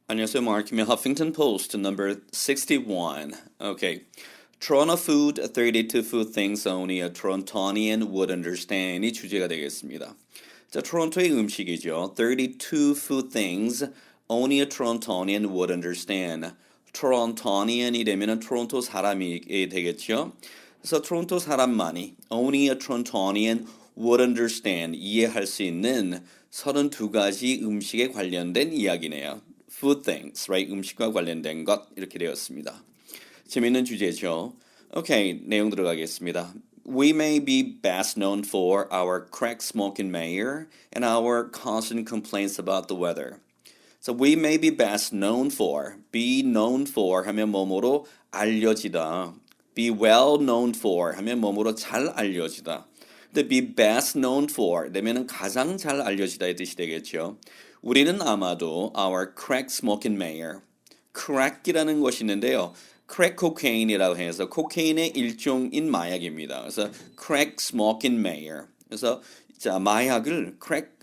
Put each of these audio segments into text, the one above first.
안녕하세요. 말킴의 Huffington Post number 61. Okay. Toronto food, 32 food things only a Torontonian would understand 이 주제가 되겠습니다. 자, 토론토의 음식이죠. 32 food things only a Torontonian would understand. Torontonian이 되면은 토론토 사람이 되겠죠. 그래서 토론토 사람만이 only a Torontonian would understand 이해할 수 있는 32가지 음식에 관련된 이야기네요. Food things, right? 음식과 관련된 것 이렇게 되었습니다. 재밌는 주제죠. 오케이, 내용 들어가겠습니다. We may be best known for our crack-smoking mayor and our constant complaints about the weather. So we may be best known for, be known for 하면 뭐뭐로 알려지다. Be well known for 하면 뭐뭐로 잘 알려지다. 근데 be best known for 되면은 가장 잘 알려지다의 뜻이 되겠죠. 우리는 아마도 our crack smoking mayor, crack이라는 것이 있는데요. crack cocaine이라고 해서 코케인의 일종인 마약입니다. 그래서 crack smoking mayor. 그래서 자 마약을 crack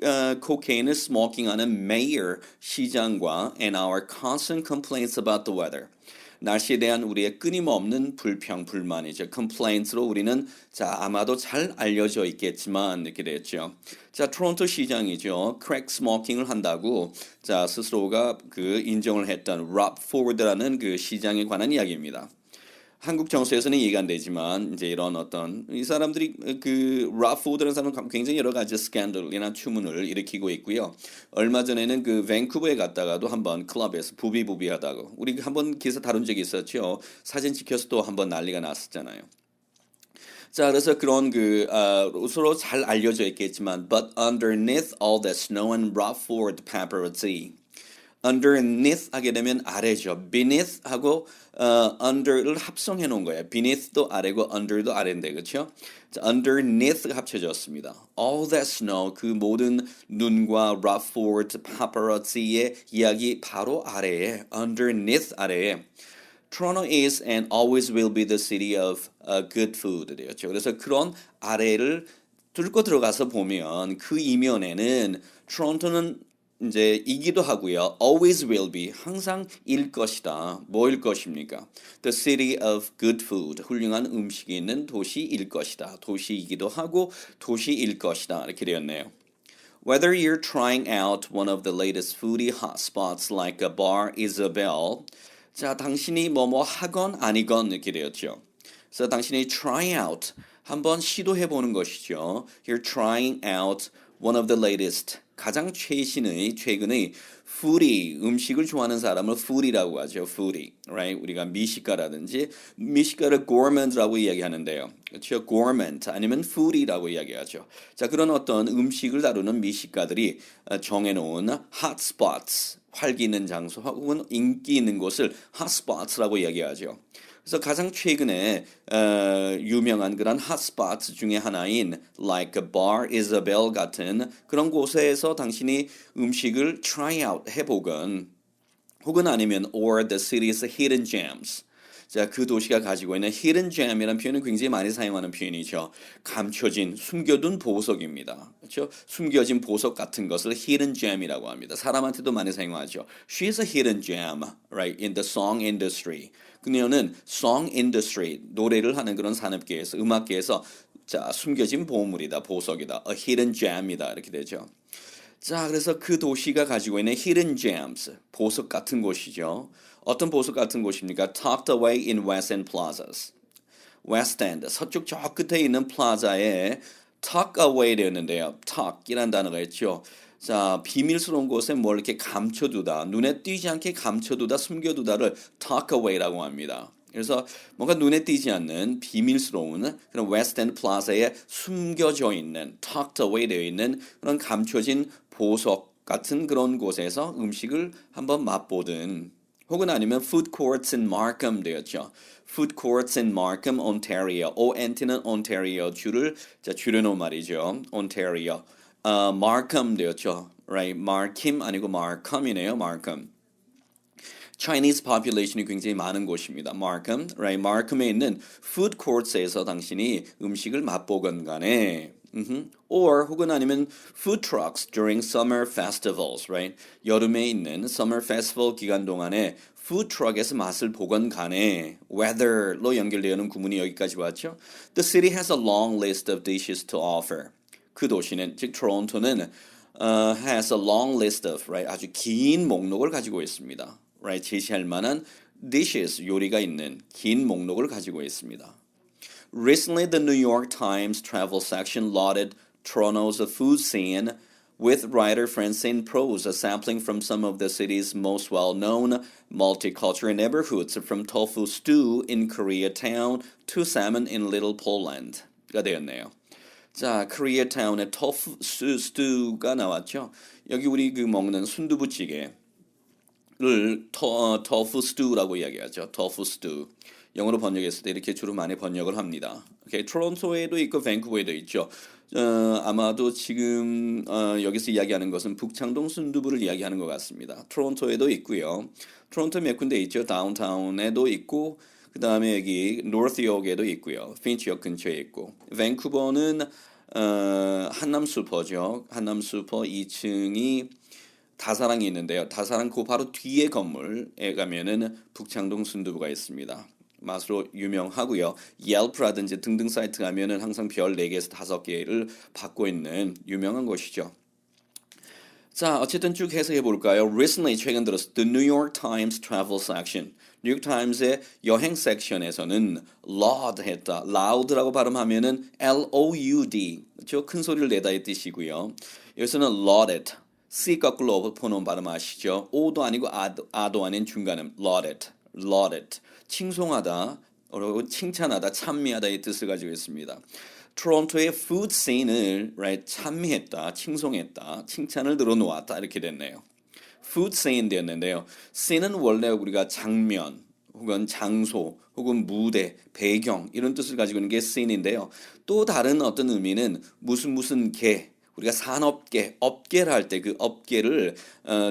cocaine smoking하는 mayor 시장과 and our constant complaints about the weather. 날씨에 대한 우리의 끊임없는 불평, 불만이죠. complaints로 우리는 자 아마도 잘 알려져 있겠지만 이렇게 됐죠. 자 토론토 시장이죠. crack smoking을 한다고 자 스스로가 그 인정을 했던 Rob Ford라는 그 시장에 관한 이야기입니다. 한국 정서에서는 이해가 안 되지만 이제 이런 어떤 이 사람들이 그 라포드라는 사람은 굉장히 여러 가지 스캔들이나 추문을 일으키고 있고요. 얼마 전에는 그 밴쿠버에 갔다가도 한번 클럽에서 부비부비하다고 우리 한번 기사 다룬 적이 있었죠. 사진 찍혀서 또 한번 난리가 났었잖아요. 자, 그래서 그런 서로 잘 알려져 있겠지만, but underneath all the snow and Rockford paparazzi. underneath 하게 되면 아래죠. beneath 하고 under를 합성해 놓은 거예요. beneath도 아래고 under도 아래인데 그렇죠? underneath가 합쳐졌습니다. all that snow 그 모든 눈과 Rockford paparazzi의 이야기 바로 아래에 underneath 아래에 Toronto is and always will be the city of good food 되었죠. 그래서 그런 아래를 뚫고 들어가서 보면 그 이면에는 토론토는 이제 이기도 하고요. always will be 항상 일 것이다. 뭐일 것입니까? The city of good food 훌륭한 음식이 있는 도시일 것이다. 도시이기도 하고 도시일 것이다. 이렇게 되었네요. Whether you're trying out one of the latest foodie hotspots like a bar Isabel, 자 당신이 뭐뭐 하건 아니건 이렇게 되었죠. 그래서 당신이 try out 한번 시도해 보는 것이죠. You're trying out one of the latest 가장 최근의 foodie 음식을 좋아하는 사람을 foodie라고 하죠. foodie, right? 우리가 미식가라든지 미식가를 gourmand라고 이야기하는데요. 그렇죠? gourmand 아니면 foodie라고 이야기하죠. 자 그런 어떤 음식을 다루는 미식가들이 정해놓은 hotspots 활기 있는 장소 혹은 인기 있는 곳을 hotspots라고 이야기하죠. 그래서 가장 최근에 유명한 그런 핫스팟 중에 하나인 like a bar Isabel 같은 그런 곳에서 당신이 음식을 try out 해보건 혹은 아니면 or the city's hidden gems 자, 그 도시가 가지고 있는 hidden gem이라는 표현은 굉장히 많이 사용하는 표현이죠. 감춰진, 숨겨둔 보석입니다. 그렇죠? 숨겨진 보석 같은 것을 hidden gem이라고 합니다. 사람한테도 많이 사용하죠. She's a hidden gem, right, in the song industry. 그녀는 song industry, 노래를 하는 그런 산업계에서, 음악계에서 자, 숨겨진 보물이다, 보석이다, a hidden gem이다 이렇게 되죠. 자, 그래서 그 도시가 가지고 있는 hidden gems, 보석 같은 곳이죠. 어떤 보석 같은 곳입니까? Tucked away in West End plazas. West End, 서쪽 저 끝에 있는 플라자에 tuck away 되었는데요. tuck이란 단어가 있죠. 자, 비밀스러운 곳에 뭘 이렇게 감춰두다, 눈에 띄지 않게 감춰두다, 숨겨두다를 tuck away라고 합니다. 그래서 뭔가 눈에 띄지 않는 비밀스러운 그런 웨스트엔드 플라자에 숨겨져 있는, tucked away 되어 있는 그런 감춰진 보석 같은 그런 곳에서 음식을 한번 맛보든 혹은 아니면 food courts in Markham 되었죠. food courts in Markham, Ontario. ONT는 Ontario 주를 자 줄여놓은 말이죠. Ontario. Markham 되었죠. Right? Markim 아니고 Markham이네요. Markham. Chinese population이 굉장히 많은 곳입니다. Markham, right? Markham에 있는 food courts에서 당신이 음식을 맛보건 간에 Or 혹은 아니면 food trucks during summer festivals, right? 여름에 있는 summer festival 기간 동안에 food truck에서 맛을 보건 간에 weather로 연결되는 구문이 여기까지 왔죠. The city has a long list of dishes to offer. 그 도시는 즉 토론토는 has a long list of, right? 아주 긴 목록을 가지고 있습니다. Right? 제시할 만한 dishes 요리가 있는 긴 목록을 가지고 있습니다. Recently, the New York Times travel section lauded Toronto's food scene with writer Francine Prose sampling from some of the city's most well-known multicultural neighborhoods from tofu stew in Koreatown to salmon in Little Poland가 되었네요. 자, Koreatown의 tofu stew가 나왔죠. 여기 우리 그 먹는 순두부찌개를 tofu stew라고 이야기하죠. tofu stew. 영어로 번역했을 때 이렇게 주로 많이 번역을 합니다. 오케이, 토론토에도 있고 밴쿠버에도 있죠. 아마도 지금 여기서 이야기하는 것은 북창동 순두부를 이야기하는 것 같습니다. 토론토에도 있고요. 토론토 몇 군데 있죠. 다운타운에도 있고 그 다음에 여기 노스역에도 있고요. 핀치역 근처에 있고 밴쿠버는 한남 슈퍼죠. 한남 슈퍼 2층이 다사랑이 있는데요. 다사랑 그 바로 뒤에 건물에 가면은 북창동 순두부가 있습니다. 맛으로 유명하고요. 옐프라든지 등등 사이트 가면은 항상 별 4개에서 5개를 받고 있는 유명한 곳이죠. 자, 어쨌든 쭉 해석해 볼까요? Recently, 최근 들어서 The New York Times Travel Section, 뉴욕 타임스의 여행 섹션에서는 laud 했다. loud라고 발음하면은 L-O-U-D, 그렇죠? 큰 소리를 내다의 뜻이고요. 여기서는 lauded, C 거꾸로 보는 발음 아시죠? O도 아니고 A도 아닌 중간음, lauded. 칭송하다, 칭찬하다, 찬미하다의 뜻을 가지고 있습니다. 토론토의 food scene을 right, 찬미했다, 칭송했다, 칭찬을 들어놓았다 이렇게 됐네요. food scene 되었는데요. scene은 원래 우리가 장면, 혹은 장소, 혹은 무대, 배경 이런 뜻을 가지고 있는 게 scene인데요. 또 다른 어떤 의미는 무슨 개, 우리가 산업계, 업계를 할 때 그 업계를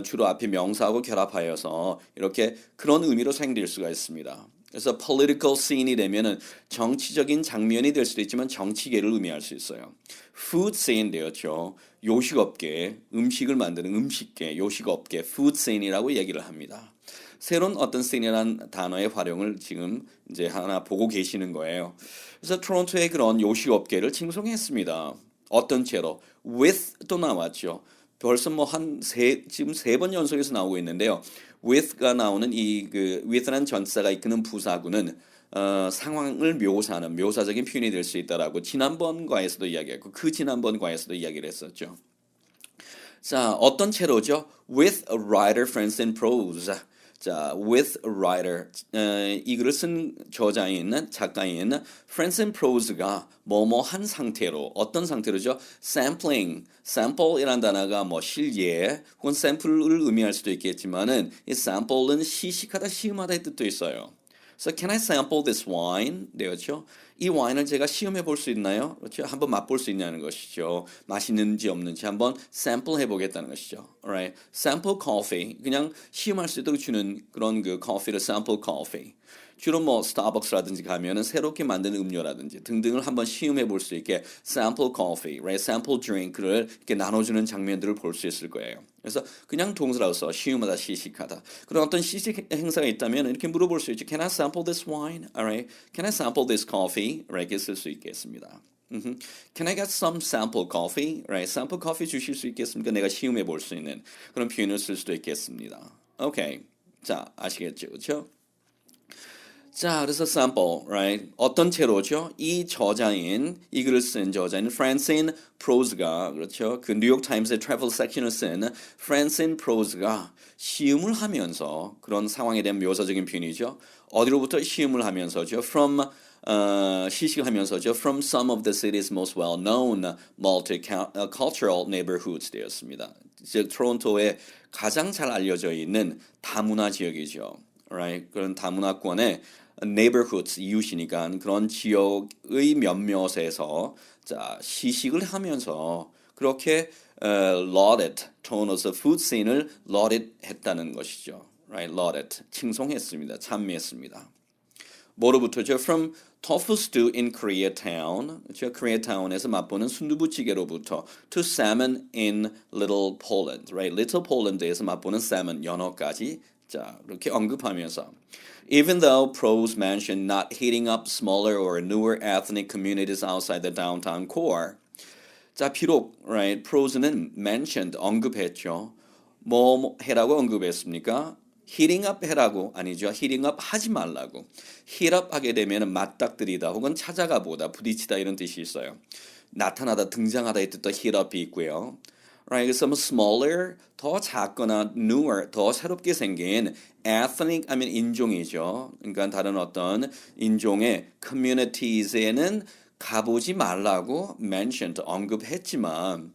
주로 앞에 명사하고 결합하여서 이렇게 그런 의미로 사용될 수가 있습니다. 그래서 political scene이 되면은 정치적인 장면이 될 수도 있지만 정치계를 의미할 수 있어요. food scene 되었죠. 요식업계, 음식을 만드는 음식계, 요식업계, food scene이라고 얘기를 합니다. 새로운 어떤 scene이라는 단어의 활용을 지금 이제 하나 보고 계시는 거예요. 그래서 토론토의 그런 요식업계를 칭송했습니다. 어떤 채로 with도 나왔죠. 벌써 뭐 지금 3번 연속해서 나오고 있는데요. with가 나오는 with라는 전사가 이끄는 부사구는 상황을 묘사하는 묘사적인 표현이 될 수 있다라고 지난번 과에서도 이야기했고 그 지난번 과에서도 이야기를 했었죠. 자, 어떤 채로죠? with a writer, Francine Prose. 자, with a writer, 이 글을 쓴 저자인, 작가인 Francine Prose가 뭐뭐한 상태로, 어떤 상태로죠? sampling, sample이라는 단어가 뭐 실예 혹은 샘플을 의미할 수도 있겠지만은 이 sample은 시식하다, 시음하다의 뜻도 있어요. So can I sample this wine? 되었죠. 이 와인을 제가 시음해 볼 수 있나요? 그렇죠. 한번 맛볼 수 있냐는 것이죠. 맛있는지 없는지 한번 sample 해보겠다는 것이죠. Alright. Sample coffee. 그냥 시음할 수 있도록 주는 그런 그 커피를 sample coffee. 주로 뭐 스타벅스라든지 가면은 새롭게 만든 음료라든지 등등을 한번 시음해 볼 수 있게 sample coffee, right? sample drink를 이렇게 나눠주는 장면들을 볼 수 있을 거예요. 그래서 그냥 동사로서 시음하다, 시식하다. 그런 어떤 시식 행사가 있다면 이렇게 물어볼 수 있죠. Can I sample this wine? Alright. Can I sample this coffee? 이렇게 쓸 수 있겠습니다. Can I get some sample coffee? Right? sample coffee 주실 수 있겠습니까? 내가 시음해 볼 수 있는 그런 표현을 쓸 수도 있겠습니다. 오케이. 자, 아시겠죠? 그렇죠? 자, 그래서 sample, right? 어떤 채로죠? 이 저자인, 이 글을 쓴 저자인 Francine Prose가, 그렇죠? 그 뉴욕 타임스의 트래블 섹션을 쓴 Francine Prose가 시음을 하면서 그런 상황에 대한 묘사적인 표현이죠. 어디로부터 시음을 하면서죠? From 시식을 하면서죠. From some of the city's most well-known multicultural neighborhoods 되었습니다. 즉 토론토의 가장 잘 알려져 있는 다문화 지역이죠. Right? 그런 다문화권의 neighborhoods 이웃이니까 그런 지역의 몇몇에서 자 시식을 하면서 그렇게 lauded, Toronto's food scene을 lauded 했다는 것이죠. Right? lauded, 칭송했습니다. 찬미했습니다. 뭐로부터죠? From tofu stew in Koreatown, 그렇죠? Koreatown에서 맛보는 순두부찌개로부터 to salmon in Little Poland, right? Little Poland에서 맛보는 salmon 연어까지 자 이렇게 언급하면서 even though pros mention not hitting up smaller or newer ethnic communities outside the downtown core, 자 비록 right pros는 mentioned 언급했죠. 뭐 해라고 언급했습니까? hitting up 해라고 아니죠. hitting up 하지 말라고. hit up 하게 되면 맞닥뜨리다 혹은 찾아가 보다, 부딪히다 이런 뜻이 있어요. 나타나다, 등장하다 이 뜻도 hit up이 있고요. Right, 그래서 뭐 smaller, 더 작거나 newer, 더 새롭게 생긴 ethnic 하면 인종이죠. 그러니까 다른 어떤 인종의 communities에는 가보지 말라고 mentioned, 언급했지만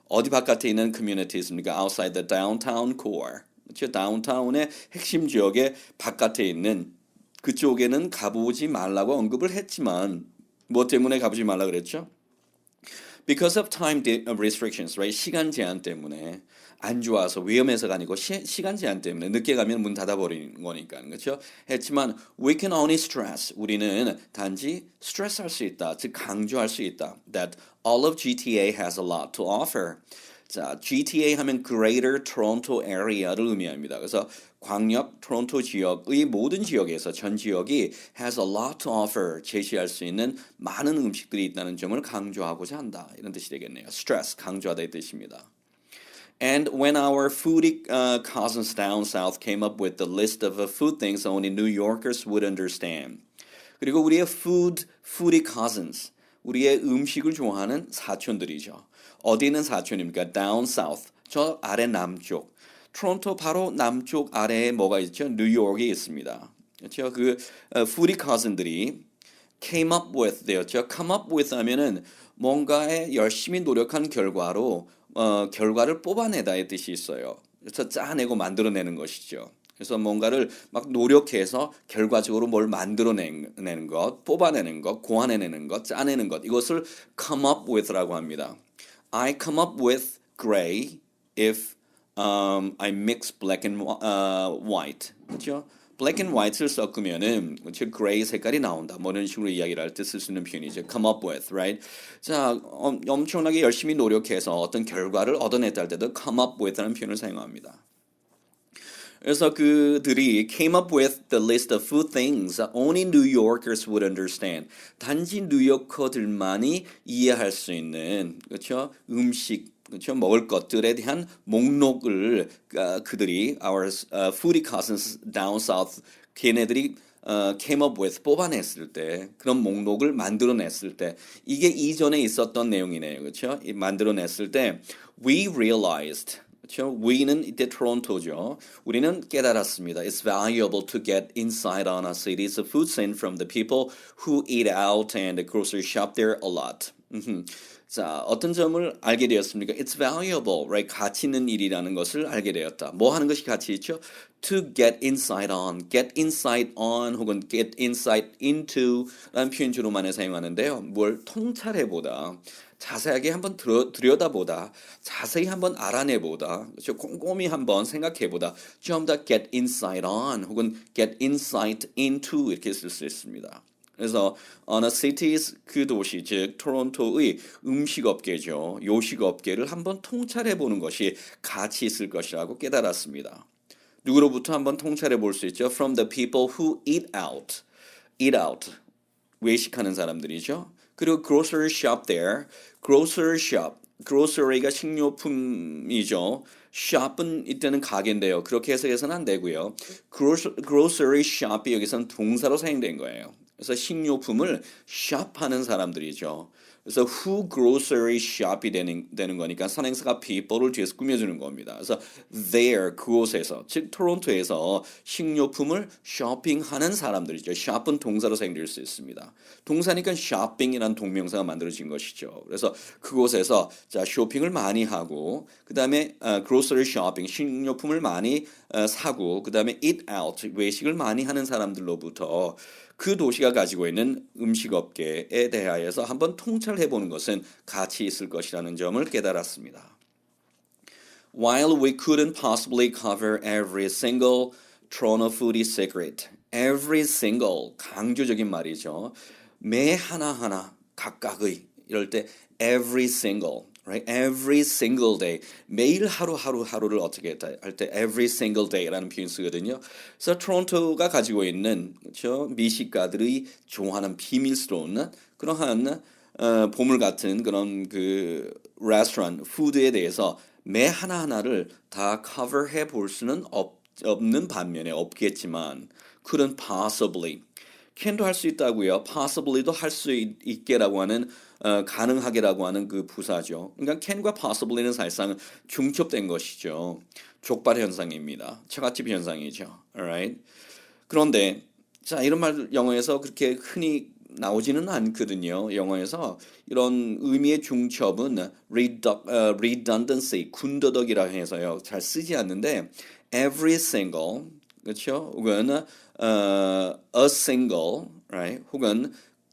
어디 바깥에 있는 communities입니까? Outside the downtown core. 그렇죠? 다운타운의 핵심 지역의 바깥에 있는 그쪽에는 가보지 말라고 언급을 했지만 뭐 때문에 가보지 말라 그랬죠? Because of time restrictions, right? 시간 제한 때문에 안 좋아서 위험해서가 아니고 시간 제한 때문에 늦게 가면 문 닫아버리는 거니까 그렇죠? 했지만 we can only stress 우리는 단지 스트레스할 수 있다, 즉 강조할 수 있다. That all of GTA has a lot to offer. 자, GTA 하면 Greater Toronto Area를 의미합니다. 그래서 광역 토론토 지역의 모든 지역에서 전 지역이 has a lot to offer, 제시할 수 있는 많은 음식들이 있다는 점을 강조하고자 한다. 이런 뜻이 되겠네요. stress, 강조하다 이 뜻입니다. And when our foodie cousins down south came up with the list of food things only New Yorkers would understand. 그리고 우리의 foodie cousins, 우리의 음식을 좋아하는 사촌들이죠. 어디 있는 사촌입니까? Down south, 저 아래 남쪽. 토론토 바로 남쪽 아래에 뭐가 있죠? 뉴욕이 있습니다. 그렇죠? 그 foodie cousin들이 came up with 되었죠. come up with 하면은 뭔가에 열심히 노력한 결과로 결과를 뽑아내다의 뜻이 있어요. 그래서 짜내고 만들어내는 것이죠. 그래서 뭔가를 막 노력해서 결과적으로 뭘 만들어내는 것, 뽑아내는 것, 고안해내는 것, 짜내는 것, 이것을 come up with라고 합니다. I come up with gray if I mix black and white. 그렇죠? black and white를 섞으면은 그렇죠? gray 색깔이 나온다. 뭐 이런 식으로 이야기를 할 때 쓸 수 있는 표현이죠. come up with, right? 자, 엄청나게 열심히 노력해서 어떤 결과를 얻어냈다 할 때도 come up with라는 표현을 사용합니다. 그래서 그들이 came up with the list of food things only New Yorkers would understand. 단지 뉴요커들만이 이해할 수 있는 그렇죠? 음식 그렇죠? 먹을 것들에 대한 목록을 그들이 our foodie cousins down south 걔네들이 came up with 뽑아냈을 때 그런 목록을 만들어냈을 때 이게 이전에 있었던 내용이네요. 그렇죠? 만들어냈을 때 we realized 그렇죠? we는 이때 토론토죠. 우리는 깨달았습니다. It's valuable to get insight on a city's food scene from the people who eat out and grocery shop there a lot. 자, 어떤 점을 알게 되었습니까? It's valuable, right? 가치 있는 일이라는 것을 알게 되었다. 뭐 하는 것이 가치 있죠? To get insight on 혹은 get insight into 라는 표현 주로 많이 사용하는데요. 뭘 통찰해보다, 자세하게 한번 들여다보다, 자세히 한번 알아내보다, 그렇죠? 꼼꼼히 한번 생각해보다, 좀 더 get insight on 혹은 get insight into 이렇게 쓸 수 있습니다. 그래서 on a city's 그 도시 즉 토론토의 음식업계죠. 요식업계를 한번 통찰해보는 것이 가치 있을 것이라고 깨달았습니다. 누구로부터 한번 통찰해 볼 수 있죠? From the people who eat out. eat out. 외식하는 사람들이죠. 그리고 grocery shop there. grocery shop. grocery가 식료품이죠. shop은 이때는 가게인데요. 그렇게 해석해서는 안 되고요. grocery shop이 여기서는 동사로 사용된 거예요. 그래서 식료품을 shop하는 사람들이죠. 그래서 who grocery shop이 되는 거니까 선행사가 people를 뒤에서 꾸며주는 겁니다. 그래서 there 그곳에서 즉 토론토에서 식료품을 쇼핑하는 사람들이죠. shop은 동사로 사용될 수 있습니다. 동사니까 shopping이라는 동명사가 만들어진 것이죠. 그래서 그곳에서 자 쇼핑을 많이 하고 그 다음에 grocery shopping 식료품을 많이 사고 그 다음에 eat out 외식을 많이 하는 사람들로부터 그 도시가 가지고 있는 음식업계에 대하여서 한번 통찰해보는 것은 가치 있을 것이라는 점을 깨달았습니다. While we couldn't possibly cover every single Toronto foodie secret, every single 강조적인 말이죠. 매 하나하나 각각의 이럴 때 every single, right? Every single day. 매일 하루를 어떻게 했다 할 때 every single day라는 표현 쓰거든요. 그래서 토론토가 가지고 있는 그렇죠? 미식가들의 좋아하는 비밀스러운 그러한 보물 같은 그런 그 레스토랑 푸드에 대해서 매 하나하나를 다 커버해 볼 수는 없는 반면에 없겠지만 couldn't possibly can도 할 수 있다고요. possibly도 할 수 있게라고 하는 가능하게라고 하는 그 부사죠. 그러니까 can과 possibly는 사실상 중첩된 것이죠. 족발 현상입니다. 처갓집 현상이죠. Alright. 그런데 자 이런 말 영어에서 그렇게 흔히 나오지는 않거든요. 영어에서 이런 의미의 중첩은 redundancy, 군더더기라 해서요. 잘 쓰지 않는데 every single, 그렇죠? 혹은 a single, right? 혹은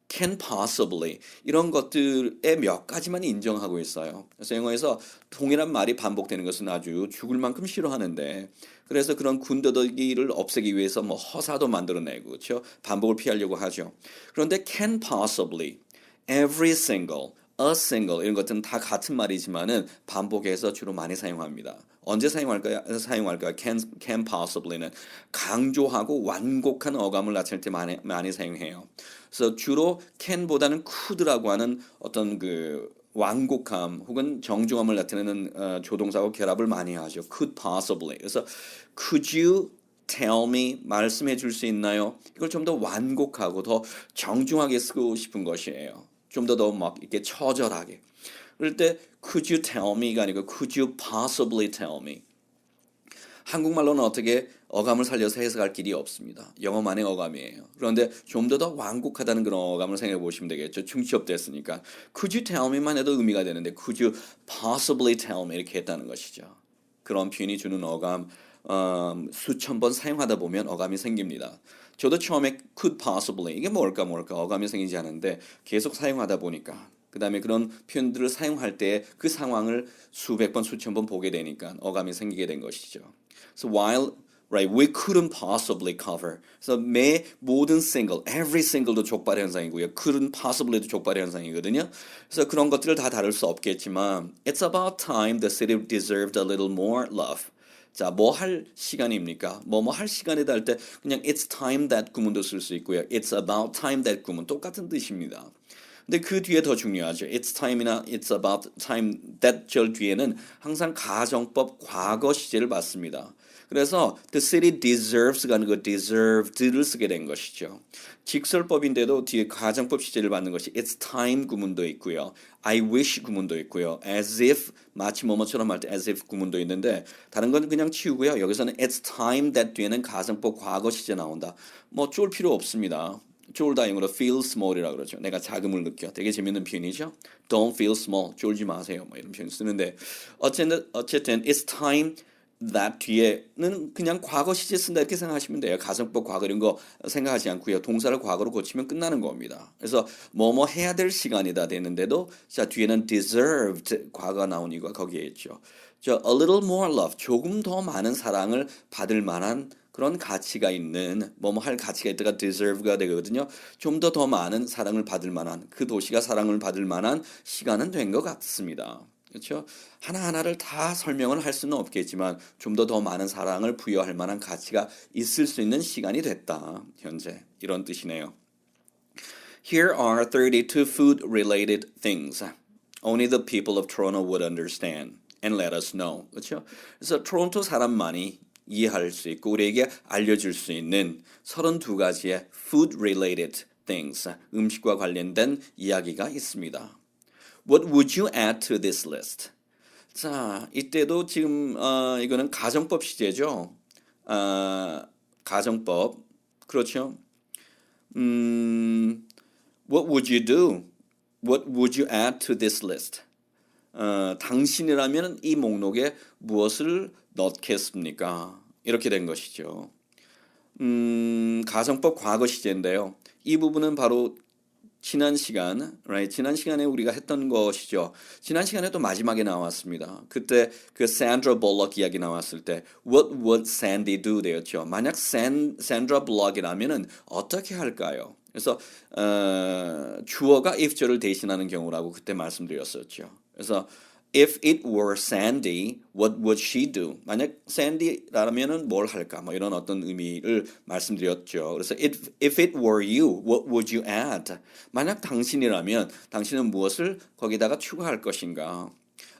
can possibly 이런 것들의 몇 가지만 인정하고 있어요. 그래서 영어에서 동일한 말이 반복되는 것은 아주 죽을 만큼 싫어하는데 그래서 그런 군더더기를 없애기 위해서 뭐 허사도 만들어내고 그렇죠? 반복을 피하려고 하죠. 그런데 can possibly, every single, a single 이런 것들은 다 같은 말이지만은 반복해서 주로 많이 사용합니다. 언제 사용할까요? can possibly는 강조하고 완곡한 어감을 나타낼 때 많이 사용해요. 그래서 주로 can보다는 could라고 하는 어떤 그 완곡함 혹은 정중함을 나타내는 조동사와 결합을 많이 하죠. could possibly. 그래서 could you tell me 말씀해 줄 수 있나요? 이걸 좀 더 완곡하고 더 정중하게 쓰고 싶은 것이에요. 좀 더 막 이렇게 처절하게. 그럴 때 could you tell me가 아니고 could you possibly tell me. 한국말로는 어떻게 어감을 살려서 해석할 길이 없습니다. 영어만의 어감이에요. 그런데 좀 더 완곡하다는 그런 어감을 생각해 보시면 되겠죠. 중첩됐으니까. Could you tell me만 해도 의미가 되는데 could you possibly tell me 이렇게 했다는 것이죠. 그런 표현이 주는 어감 수천 번 사용하다 보면 어감이 생깁니다. 저도 처음에 could possibly 이게 뭘까 어감이 생기지 않은데 계속 사용하다 보니까 그 다음에 그런 표현들을 사용할 때 그 상황을 수백 번 수천 번 보게 되니까 어감이 생기게 된 것이죠. So while we couldn't possibly cover. 그래서 매 모든 single, every single도 족발 현상이고요. couldn't possibly도 족발 현상이거든요. 그래서 그런 것들을 다 다룰 수 없겠지만 it's about time the city deserved a little more love. 자, 뭐 할 시간입니까? 뭐 할 시간이다 할 때 그냥 it's time that 구문도 쓸 수 있고요. it's about time that 구문 똑같은 뜻입니다. 근데 그 뒤에 더 중요하죠. It's time이나 It's about time that 절 뒤에는 항상 가정법 과거 시제를 받습니다. 그래서 the city deserves가 아니고 deserved를 쓰게 된 것이죠. 직설법인데도 뒤에 가정법 시제를 받는 것이 It's time 구문도 있고요. I wish 구문도 있고요. As if 마치 뭐뭐처럼 할 때 as if 구문도 있는데 다른 건 그냥 치우고요. 여기서는 It's time that 뒤에는 가정법 과거 시제 나온다. 뭐 쫄 필요 없습니다. 쫄다 영어로 feel small이라고 그러죠. 내가 자금을 느껴. 되게 재밌는 표현이죠. Don't feel small. 쫄지 마세요. 뭐 이런 표현 쓰는데 어쨌든 it's time that 뒤에는 그냥 과거 시제 쓴다 이렇게 생각하시면 돼요. 가정법 과거 이런 거 생각하지 않고요. 동사를 과거로 고치면 끝나는 겁니다. 그래서 뭐뭐 해야 될 시간이다 되는데도 자 뒤에는 deserved 과거가 나온 이유가 거기에 있죠. a little more love 조금 더 많은 사랑을 받을 만한 그런 가치가 있는 뭐뭐 할 가치가 있다가 deserve가 되거든요. 좀 더 많은 사랑을 받을 만한 그 도시가 사랑을 받을 만한 시간은 된 것 같습니다. 그렇죠? 하나하나를 다 설명을 할 수는 없겠지만 좀 더 많은 사랑을 부여할 만한 가치가 있을 수 있는 시간이 됐다. 현재 이런 뜻이네요. Here are 32 food-related things. Only the people of Toronto would understand and let us know. 그렇죠? 그래서 토론토 사람만이 이해할 수 있고 우리에게 알려줄 수 있는 32가지의 food-related things, 음식과 관련된 이야기가 있습니다. What would you add to this list? 자, 이때도 지금 이거는 가정법 시제죠. 가정법, 그렇죠. What would you do? What would you add to this list? 당신이라면 이 목록에 무엇을 넣겠습니까? 이렇게 된 것이죠. 가정법 과거 시제인데요. 이 부분은 바로 지난 시간에 우리가 했던 것이죠. 지난 시간에 또 마지막에 나왔습니다. 그때 그 샌드라 볼럭 이야기 나왔을 때 What would Sandy do 되었죠. 만약 샌드라 볼럭이라면은 어떻게 할까요? 그래서 주어가 if절을 대신하는 경우라고 그때 말씀드렸었죠. 그래서 if it were Sandy, what would she do? 만약 Sandy라면은 뭘 할까? 뭐 이런 어떤 의미를 말씀드렸죠. 그래서 if it were you, what would you add? 만약 당신이라면 당신은 무엇을 거기다가 추가할 것인가?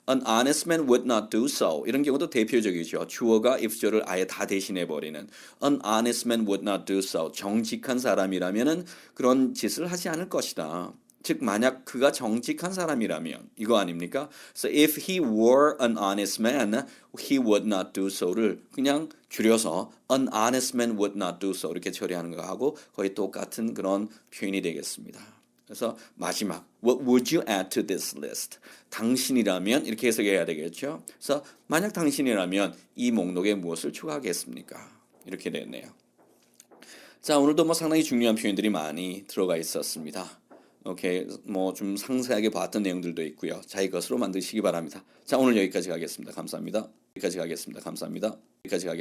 An honest man would not do so. 이런 경우도 대표적이죠. 주어가 if절을 아예 다 대신해 버리는. An honest man would not do so. 정직한 사람이라면은 그런 짓을 하지 않을 것이다. 즉 만약 그가 정직한 사람이라면 이거 아닙니까? So if he were an honest man, he would not do so를 그냥 줄여서 an honest man would not do so 이렇게 처리하는 거하고 거의 똑같은 그런 표현이 되겠습니다. 그래서 마지막 What would you add to this list? 당신이라면 이렇게 해석해야 되겠죠. 그래서 만약 당신이라면 이 목록에 무엇을 추가하겠습니까? 이렇게 됐네요. 자 오늘도 뭐 상당히 중요한 표현들이 많이 들어가 있었습니다. 오케이, 뭐 좀 상세하게 봤던 내용들도 있고요. 자기 것으로 만드시기 바랍니다. 자, 오늘 여기까지 가겠습니다. 감사합니다. 여기까지 가겠습니다. 감사합니다. 여기까지 가겠습니다.